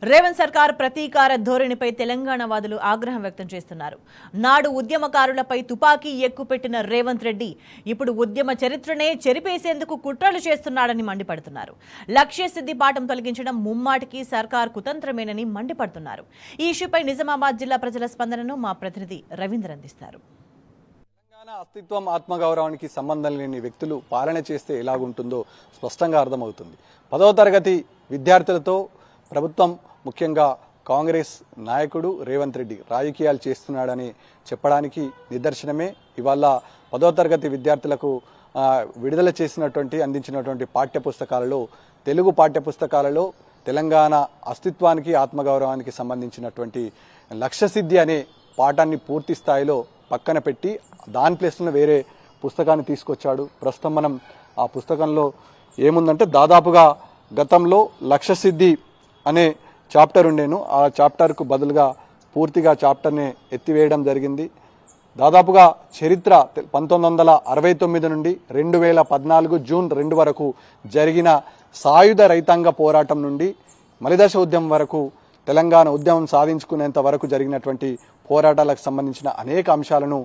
రేవంత్ సర్కార్ ప్రతీకార ధోరణిపై తెలంగాణ వాదులు ఆగ్రహం వ్యక్తం చేస్తున్నారు. నాడు ఉద్యమకారులపై తుపాకీ ఎక్కుపెట్టిన రేవంత్ రెడ్డి ఇప్పుడు ఉద్యమ చరిత్రనే చెరిపేసేందుకు కుట్రలు చేస్తున్నాడని మండిపడుతున్నారు. లక్ష్య సిద్ధి పాఠం తొలగించడం ముమ్మాటికి సర్కార్ కుతంత్రమేనని మండిపడుతున్నారు. ఈ ఇష్యూపై నిజామాబాద్ జిల్లా ప్రజల స్పందనను మా ప్రతినిధి రవీంద్ర అందిస్తారు. అస్తిత్వం ఆత్మగౌరవానికి సంబంధం లేని వ్యక్తులు పాలన చేస్తే ఎలాగుంటుందో స్పష్టంగా అర్థమవుతుంది. 10వ తరగతి విద్యార్థులతో ప్రభుత్వం, ముఖ్యంగా కాంగ్రెస్ నాయకుడు రేవంత్ రెడ్డి రాజకీయాలు చేస్తున్నాడని చెప్పడానికి నిదర్శనమే ఇవాళ 10వ తరగతి విద్యార్థులకు విడుదల అందించినటువంటి పాఠ్యపుస్తకాలలో, తెలుగు పాఠ్యపుస్తకాలలో తెలంగాణ అస్తిత్వానికి ఆత్మగౌరవానికి సంబంధించినటువంటి లక్ష్యసిద్ధి అనే పాఠాన్ని పూర్తి స్థాయిలో పక్కన పెట్టి దాని ప్లేస్లో వేరే పుస్తకాన్ని తీసుకొచ్చాడు. ప్రస్తుతం మనం ఆ పుస్తకంలో ఏముందంటే, దాదాపుగా గతంలో లక్ష్యసిద్ధి అనే చాప్టర్ ఉండేను, ఆ చాప్టర్కు బదులుగా పూర్తిగా చాప్టర్ని ఎత్తివేయడం జరిగింది. దాదాపుగా చరిత్ర 1969 నుండి 2014 జూన్ 2 వరకు జరిగిన సాయుధ రైతాంగ పోరాటం నుండి మలిదశ ఉద్యమం వరకు, తెలంగాణ ఉద్యమం సాధించుకునేంత వరకు జరిగినటువంటి పోరాటాలకు సంబంధించిన అనేక అంశాలను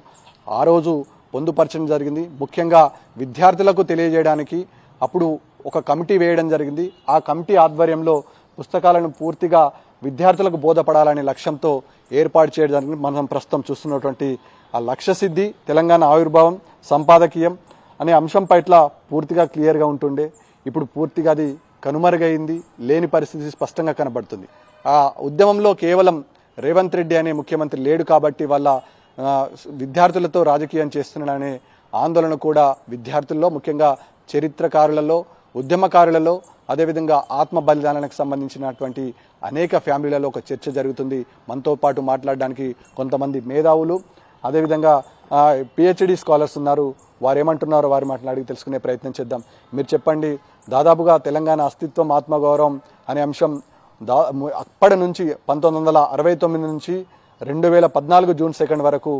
ఆ రోజు పొందుపరచడం జరిగింది. ముఖ్యంగా విద్యార్థులకు తెలియజేయడానికి అప్పుడు ఒక కమిటీ వేయడం జరిగింది. ఆ కమిటీ ఆధ్వర్యంలో పుస్తకాలను పూర్తిగా విద్యార్థులకు బోధపడాలనే లక్ష్యంతో ఏర్పాటు చేయడం జరిగింది. మనం ప్రస్తుతం చూస్తున్నటువంటి ఆ లక్ష్యసిద్ధి, తెలంగాణ ఆవిర్భావం, సంపాదకీయం అనే అంశం పట్ల పూర్తిగా క్లియర్గా ఉంటుండే. ఇప్పుడు పూర్తిగా అది కనుమరుగైంది, లేని పరిస్థితి స్పష్టంగా కనబడుతుంది. ఆ ఉద్యమంలో కేవలం రేవంత్ రెడ్డి అనే ముఖ్యమంత్రి లేడు కాబట్టి వాళ్ళ విద్యార్థులతో రాజకీయం చేస్తున్నాడనే ఆందోళన కూడా విద్యార్థుల్లో, ముఖ్యంగా చరిత్రకారులలో, ఉద్యమకారులలో, అదేవిధంగా ఆత్మ బలిదానానికి సంబంధించినటువంటి అనేక ఫ్యామిలీలలో ఒక చర్చ జరుగుతుంది. మనతో పాటు మాట్లాడడానికి కొంతమంది మేధావులు, అదేవిధంగా పిహెచ్డి స్కాలర్స్ ఉన్నారు. వారు ఏమంటున్నారో వారి మాట్లాడి తెలుసుకునే ప్రయత్నం చేద్దాం. మీరు చెప్పండి, దాదాపుగా తెలంగాణ అస్తిత్వం ఆత్మగౌరవం అనే అంశం అప్పటి నుంచి 1969 నుంచి 2014 జూన్ 2 వరకు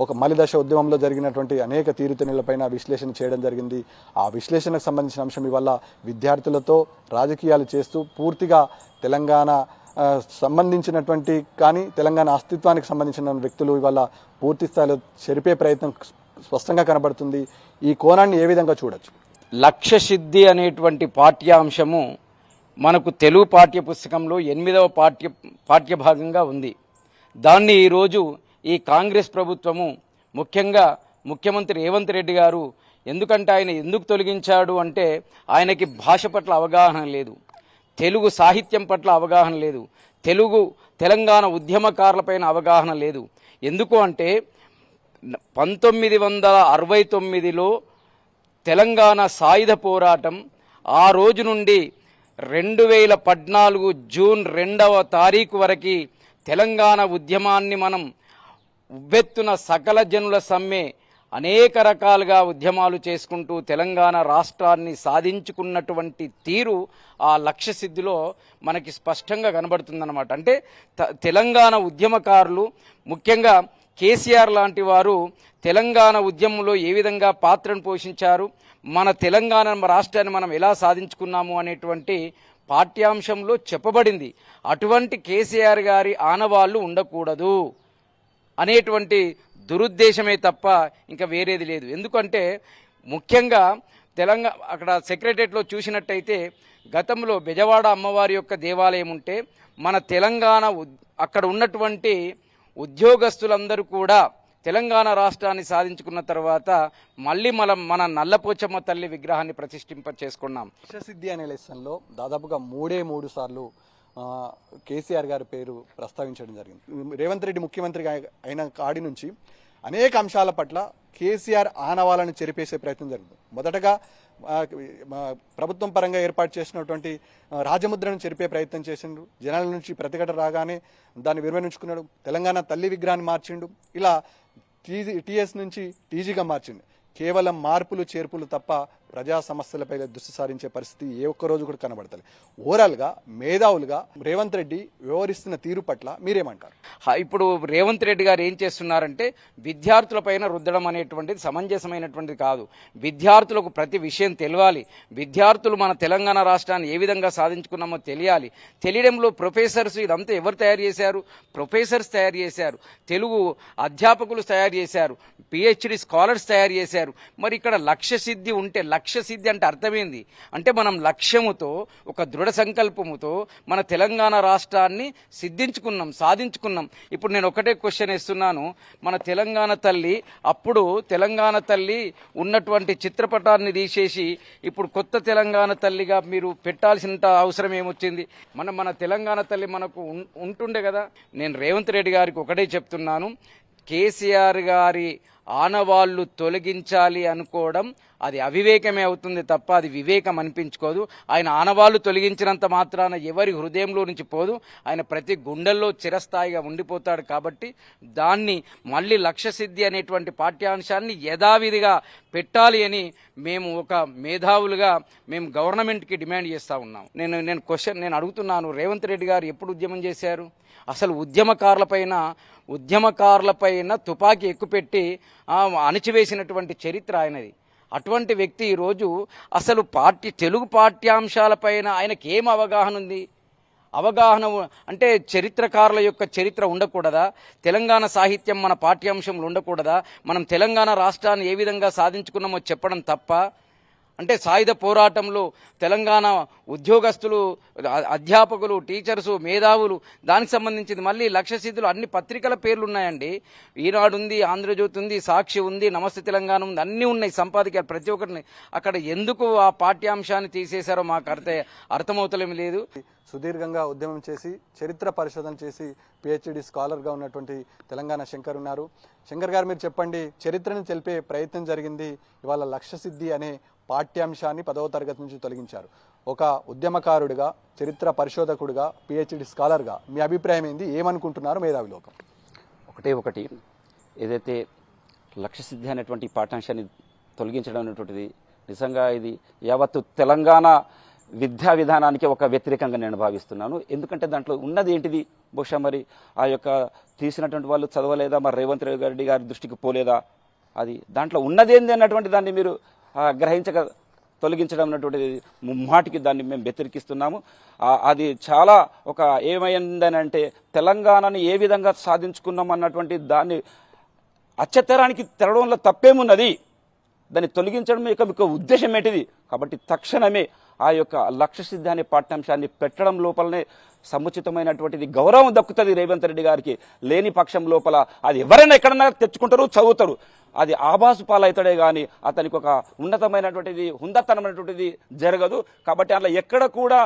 ఒక మలిదశ ఉద్యమంలో జరిగినటువంటి అనేక తీరుతెన్నులపైన విశ్లేషణ చేయడం జరిగింది. ఆ విశ్లేషణకు సంబంధించిన అంశం ఇవాళ విద్యార్థులతో రాజకీయాలు చేస్తూ పూర్తిగా తెలంగాణ సంబంధించినటువంటి కానీ తెలంగాణ అస్తిత్వానికి సంబంధించిన వ్యక్తులు ఇవాళ పూర్తి స్థాయిలో చెరిపే ప్రయత్నం స్పష్టంగా కనబడుతుంది. ఈ కోణాన్ని ఏ విధంగా చూడొచ్చు? లక్ష్య సిద్ధి అనేటువంటి పాఠ్యాంశము మనకు తెలుగు పాఠ్యపుస్తకంలో 8వ పాఠ్యభాగంగా ఉంది. దాన్ని ఈరోజు ఈ కాంగ్రెస్ ప్రభుత్వము, ముఖ్యంగా ముఖ్యమంత్రి రేవంత్ రెడ్డి గారు, ఎందుకంటే ఆయన ఎందుకు తొలగించాడు అంటే ఆయనకి భాష పట్ల అవగాహన లేదు, తెలుగు సాహిత్యం పట్ల అవగాహన లేదు, తెలంగాణ ఉద్యమకారులపైన అవగాహన లేదు. ఎందుకు అంటే 1969లో తెలంగాణ సాయుధ పోరాటం, ఆ రోజు నుండి 2014 జూన్ 2వ తారీఖు వరకు తెలంగాణ ఉద్యమాన్ని మనం ఉవ్వెత్తున సకల జనుల సమ్మె అనేక రకాలుగా ఉద్యమాలు చేసుకుంటూ తెలంగాణ రాష్ట్రాన్ని సాధించుకున్నటువంటి తీరు ఆ లక్ష్యసిద్ధిలో మనకి స్పష్టంగా కనబడుతుందన్నమాట. అంటే తెలంగాణ ఉద్యమకారులు, ముఖ్యంగా కేసీఆర్ లాంటి వారు తెలంగాణ ఉద్యమంలో ఏ విధంగా పాత్రను పోషించారు, మన తెలంగాణ రాష్ట్రాన్ని మనం ఎలా సాధించుకున్నాము అనేటువంటి పాఠ్యాంశంలో చెప్పబడింది. అటువంటి కేసీఆర్ గారి ఆనవాళ్లు ఉండకూడదు అనేటువంటి దురుద్దేశమే తప్ప ఇంకా వేరేది లేదు. ఎందుకంటే ముఖ్యంగా అక్కడ సెక్రటరియట్లో చూసినట్టయితే గతంలో బెజవాడ అమ్మవారి యొక్క దేవాలయం ఉంటే, మన తెలంగాణ అక్కడ ఉన్నటువంటి ఉద్యోగస్తులందరూ కూడా తెలంగాణ రాష్ట్రాన్ని సాధించుకున్న తర్వాత మళ్ళీ మన నల్లపోచమ్మ తల్లి విగ్రహాన్ని ప్రతిష్ఠింప చేసుకున్నాం. లక్ష్యసిద్ధి అనే లెసన్లో దాదాపుగా 3 సార్లు కేసీఆర్ గారి పేరు ప్రస్తావించడం జరిగింది. రేవంత్ రెడ్డి ముఖ్యమంత్రి అయిన కాడి నుంచి అనేక అంశాల పట్ల కేసీఆర్ ఆనవాలను చెరిపేసే ప్రయత్నం జరిగింది. మొదటగా ప్రభుత్వం పరంగా ఏర్పాటు చేసినటువంటి రాజముద్రను చెరిపే ప్రయత్నం చేసిండు. జనాల నుంచి ప్రతిఘటన రాగానే దాన్ని విరమించుకున్నాడు. తెలంగాణ తల్లి విగ్రహాన్ని మార్చిండు. ఇలా టీఎస్ నుంచి టీజీగా మార్చిండు. కేవలం మార్పులు చేర్పులు తప్ప ప్రజా సమస్యలపై దృష్టి సారించే పరిస్థితి ఏ ఒక్క రోజు కూడా కనబడతలేదు. ఓవరాల్గా మేధావులుగా రేవంత్ రెడ్డి వ్యవహరిస్తున్న తీరు పట్ల మీరేమంటారు? ఇప్పుడు రేవంత్ రెడ్డి గారు ఏం చేస్తున్నారంటే విద్యార్థులపైన రుద్దడం అనేటువంటిది సమంజసమైనటువంటిది కాదు. విద్యార్థులకు ప్రతి విషయం తెలియాలి. విద్యార్థులు మన తెలంగాణ రాష్ట్రాన్ని ఏ విధంగా సాధించుకున్నామో తెలియాలి. తెలియడంలో ప్రొఫెసర్స్ ఇదంతా ఎవరు తయారు చేశారు? ప్రొఫెసర్స్ తయారు చేశారు, తెలుగు అధ్యాపకులు తయారు చేశారు, పిహెచ్డి స్కాలర్స్ తయారు చేశారు. మరి ఇక్కడ లక్ష్య సిద్ధి ఉంటే, లక్ష్య సిద్ధి అంటే అర్థమైంది అంటే మనం లక్ష్యముతో ఒక దృఢ సంకల్పముతో మన తెలంగాణ రాష్ట్రాన్ని సిద్ధించుకున్నాం, సాధించుకున్నాం. ఇప్పుడు నేను ఒకటే క్వశ్చన్ ఇస్తున్నాను. మన తెలంగాణ తల్లి అప్పుడు తెలంగాణ తల్లి ఉన్నటువంటి చిత్రపటాన్ని తీసేసి ఇప్పుడు కొత్త తెలంగాణ తల్లిగా మీరు పెట్టాల్సిన అవసరం ఏమొచ్చింది? మన తెలంగాణ తల్లి మనకు ఉంటుండే కదా. నేను రేవంత్ రెడ్డి గారికి ఒకటే చెప్తున్నాను, కేసీఆర్ గారి ఆనవాళ్లు తొలగించాలి అనుకోవడం అది అవివేకమే అవుతుంది తప్ప అది వివేకం అనిపించుకోదు. ఆయన ఆనవాళ్లు తొలగించినంత మాత్రాన ఎవరి హృదయంలో నుంచి పోదు, ఆయన ప్రతి గుండెల్లో చిరస్థాయిగా ఉండిపోతాడు. కాబట్టి దాన్ని మళ్ళీ లక్ష్య సిద్ధి అనేటువంటి పాఠ్యాంశాన్ని యథావిధిగా పెట్టాలి అని మేము ఒక మేధావులుగా మేము గవర్నమెంట్కి డిమాండ్ చేస్తూ ఉన్నాం. నేను అడుగుతున్నాను, రేవంత్ రెడ్డి గారు ఎప్పుడు ఉద్యమం చేశారు? అసలు ఉద్యమకారులపైన తుపాకీ ఎక్కుపెట్టి అణిచివేసినటువంటి చరిత్ర ఆయనది. అటువంటి వ్యక్తి ఈరోజు అసలు తెలుగు పాఠ్యాంశాలపైన ఆయనకి ఏం అవగాహన ఉంది? అవగాహన అంటే చరిత్రకారుల యొక్క చరిత్ర ఉండకూడదా? తెలంగాణ సాహిత్యం మన పాఠ్యాంశంలో ఉండకూడదా? మనం తెలంగాణ రాష్ట్రాన్ని ఏ విధంగా సాధించుకున్నామో చెప్పడం తప్ప? అంటే సాయుధ పోరాటంలో తెలంగాణ ఉద్యోగస్తులు, అధ్యాపకులు, టీచర్సు, మేధావులు, దానికి సంబంధించింది మళ్ళీ లక్ష్య సిద్ధులు అన్ని పత్రికల పేర్లు ఉన్నాయండి. ఈనాడు ఉంది, ఆంధ్రజ్యోతి ఉంది, సాక్షి ఉంది, నమస్తే తెలంగాణ ఉంది, అన్నీ ఉన్నాయి సంపాదకీయాలు ప్రతి ఒక్కటిని. అక్కడ ఎందుకు ఆ పాఠ్యాంశాన్ని తీసేశారో మాకు అర్థమవుతలేమి లేదు. సుదీర్ఘంగా ఉద్యమం చేసి చరిత్ర పరిశోధన చేసి పిహెచ్డి స్కాలర్గా ఉన్నటువంటి తెలంగాణ శంకర్ ఉన్నారు. శంకర్ గారు, మీరు చెప్పండి, చరిత్రను తెలిపే ప్రయత్నం జరిగింది, ఇవాళ లక్ష్య సిద్ధి అనే పాఠ్యాంశాన్ని 10వ తరగతి నుంచి తొలగించారు. ఒక ఉద్యమకారుడిగా, చరిత్ర పరిశోధకుడిగా, పిహెచ్డి స్కాలర్గా మీ అభిప్రాయం ఏంది? ఏమనుకుంటున్నారు మేధావి లోకం? ఒకటి ఏదైతే లక్ష్య సిద్ధి అనేటువంటి పాఠ్యాంశాన్ని తొలగించడం అనేటువంటిది నిజంగా ఇది యావత్తు తెలంగాణ విద్యా విధానానికి ఒక వ్యతిరేకంగా నేను భావిస్తున్నాను. ఎందుకంటే దాంట్లో ఉన్నది ఏంటిది? బహుశా మరి ఆ యొక్క తీసినటువంటి వాళ్ళు చదవలేదా, మరి రేవంత్ రెడ్డి గారి దృష్టికి పోలేదా? అది దాంట్లో ఉన్నది ఏంది అన్నటువంటి దాన్ని మీరు గ్రహించక తొలగించడం అన్నటువంటిది ముమ్మాటికి దాన్ని మేము వ్యతిరేకిస్తున్నాము. అది చాలా ఒక ఏమైందనంటే తెలంగాణని ఏ విధంగా సాధించుకున్నాం అన్నటువంటి దాన్ని అచ్చతరానికి తెరడంలో తప్పేమున్నది? దాన్ని తొలగించడం యొక్క మీకు ఉద్దేశం ఏంటిది? కాబట్టి తక్షణమే ఆ యొక్క లక్ష్య సిద్ధి అనే పాఠ్యాంశాన్ని పెట్టడం లోపలనే సముచితమైనటువంటిది గౌరవం దక్కుతుంది రేవంత్ రెడ్డి గారికి. లేని పక్షం లోపల అది ఎవరైనా ఎక్కడన్నా తెచ్చుకుంటారు, చదువుతారు, అది ఆభాసు పాలవుతాడే కానీ అతనికి ఒక ఉన్నతమైనటువంటిది, హుందతనమైనటువంటిది జరగదు. కాబట్టి అట్లా ఎక్కడ కూడా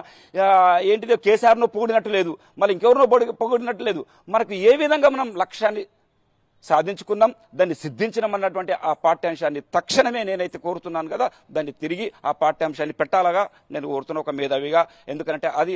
ఏంటిదో కేసీఆర్ను పొగిడినట్టు లేదు, మళ్ళీ ఇంకెవరినో పొగిడినట్టు లేదు. మనకు ఏ విధంగా మనం లక్ష్యాన్ని సాధించుకున్నాం, దాన్ని సిద్ధించినాం అన్నటువంటి ఆ పాఠ్యాంశాన్ని తక్షణమే నేనైతే కోరుతున్నాను కదా, దాన్ని తిరిగి ఆ పాఠ్యాంశాన్ని పెట్టాలగా నేను కోరుతున్నా ఒక మేధావిగా. ఎందుకంటే అది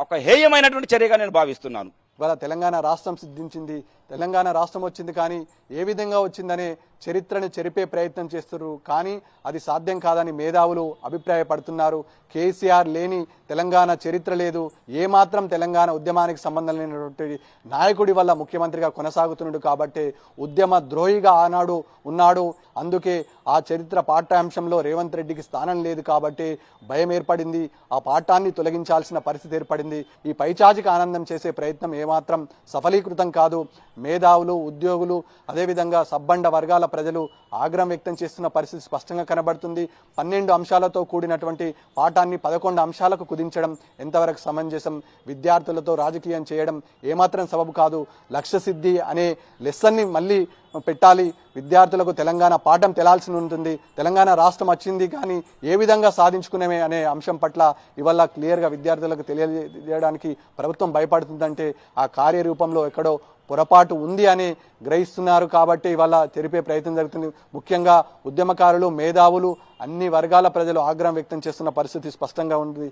ఒక హేయమైనటువంటి చర్యగా నేను భావిస్తున్నాను. ఇవాళ తెలంగాణ రాష్ట్రం సిద్ధించింది, తెలంగాణ రాష్ట్రం వచ్చింది, కానీ ఏ విధంగా వచ్చిందనే చరిత్రను చెరిపే ప్రయత్నం చేస్తున్నారు. కానీ అది సాధ్యం కాదని మేధావులు అభిప్రాయపడుతున్నారు. కేసీఆర్ లేని తెలంగాణ చరిత్ర లేదు, ఏమాత్రం తెలంగాణ ఉద్యమానికి సంబంధం లేనటువంటి నాయకుడి వల్ల ముఖ్యమంత్రిగా కొనసాగుతున్నాడు. కాబట్టి ఉద్యమ ద్రోహిగా ఆనాడు ఉన్నాడు. అందుకే ఆ చరిత్ర పాఠ్యాంశంలో రేవంత్ రెడ్డికి స్థానం లేదు. కాబట్టి భయం ఏర్పడింది, ఆ పాఠాన్ని తొలగించాల్సిన పరిస్థితి ఏర్పడింది. ఈ పైచాచిక ఆనందం చేసే ప్రయత్నం ఏమాత్రం సఫలీకృతం కాదు. మేధావులు, ఉద్యోగులు, అదేవిధంగా సబ్బండ వర్గాల ప్రజలు ఆగ్రహం వ్యక్తం చేస్తున్న పరిస్థితి స్పష్టంగా కనబడుతుంది. 12 అంశాలతో కూడినటువంటి పాఠాన్ని 11 అంశాలకు కుదించడం ఎంతవరకు సమంజసం? విద్యార్థులతో రాజకీయం చేయడం ఏమాత్రం సబబు కాదు. లక్ష్య సిద్ధి అనే లెసన్ని మళ్ళీ పెట్టాలి. విద్యార్థులకు తెలంగాణ పాఠం తెలాల్సి ఉంటుంది. తెలంగాణ రాష్ట్రం వచ్చింది, కానీ ఏ విధంగా సాధించుకునేమే అనే అంశం పట్ల ఇవాళ క్లియర్గా విద్యార్థులకు తెలియజేయడానికి ప్రభుత్వం భయపడుతుందంటే ఆ కార్యరూపంలో ఎక్కడో పొరపాటు ఉంది అని గ్రహిస్తున్నారు. కాబట్టి ఇవాళ తెరిపే ప్రయత్నం జరుగుతుంది. ముఖ్యంగా ఉద్యమకారులు, మేధావులు, అన్ని వర్గాల ప్రజలు ఆగ్రహం వ్యక్తం చేస్తున్న పరిస్థితి స్పష్టంగా ఉంది.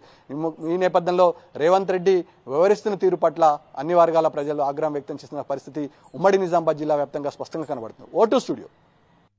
ఈ నేపథ్యంలో రేవంత్ రెడ్డి వ్యవహరిస్తున్న తీరు పట్ల అన్ని వర్గాల ప్రజలు ఆగ్రహం వ్యక్తం చేస్తున్న పరిస్థితి ఉమ్మడి నిజామాబాద్ జిల్లా వ్యాప్తంగా స్పష్టంగా కనబడుతుంది. Vote studio.